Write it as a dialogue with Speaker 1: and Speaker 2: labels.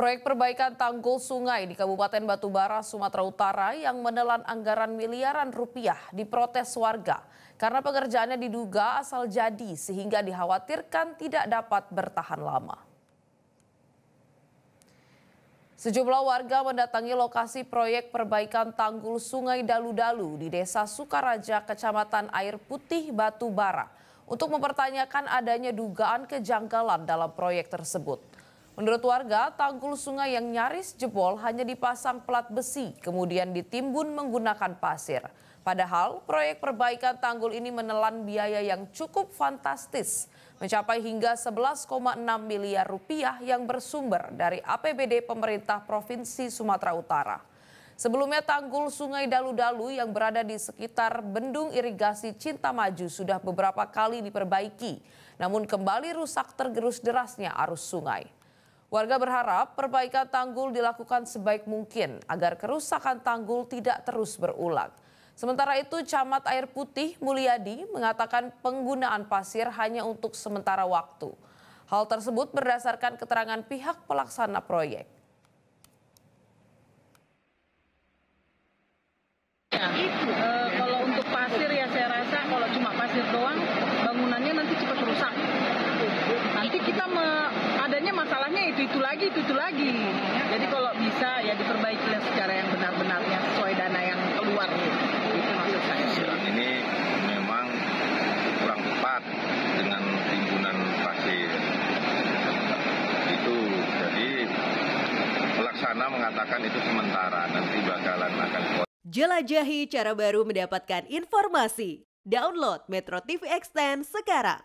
Speaker 1: Proyek perbaikan tanggul sungai di Kabupaten Batubara, Sumatera Utara yang menelan anggaran miliaran rupiah diprotes warga karena pekerjaannya diduga asal jadi sehingga dikhawatirkan tidak dapat bertahan lama. Sejumlah warga mendatangi lokasi proyek perbaikan tanggul Sungai Dalu-Dalu di Desa Sukaraja, Kecamatan Air Putih, Batubara untuk mempertanyakan adanya dugaan kejanggalan dalam proyek tersebut. Menurut warga, tanggul sungai yang nyaris jebol hanya dipasang plat besi, kemudian ditimbun menggunakan pasir. Padahal proyek perbaikan tanggul ini menelan biaya yang cukup fantastis, mencapai hingga 11,6 miliar rupiah yang bersumber dari APBD pemerintah Provinsi Sumatera Utara. Sebelumnya tanggul Sungai Dalu-Dalu yang berada di sekitar bendung irigasi Cintamaju sudah beberapa kali diperbaiki, namun kembali rusak tergerus derasnya arus sungai. Warga berharap perbaikan tanggul dilakukan sebaik mungkin agar kerusakan tanggul tidak terus berulang. Sementara itu, Camat Air Putih Mulyadi mengatakan penggunaan pasir hanya untuk sementara waktu. Hal tersebut berdasarkan keterangan pihak pelaksana proyek.
Speaker 2: Kalau untuk pasir ya saya rasa kalau cuma pasir doang bangunannya nanti cepat rusak. Nanti kita adanya masalahnya itu lagi. Jadi kalau bisa ya diperbaiki secara yang benar-benarnya sesuai dana yang keluar.
Speaker 3: Silang ini memang kurang tepat dengan timbunan pasir. Itu jadi pelaksana mengatakan itu sementara, nanti bakalan akan.
Speaker 4: Jelajahi cara baru mendapatkan informasi. Download Metro TV Extend sekarang.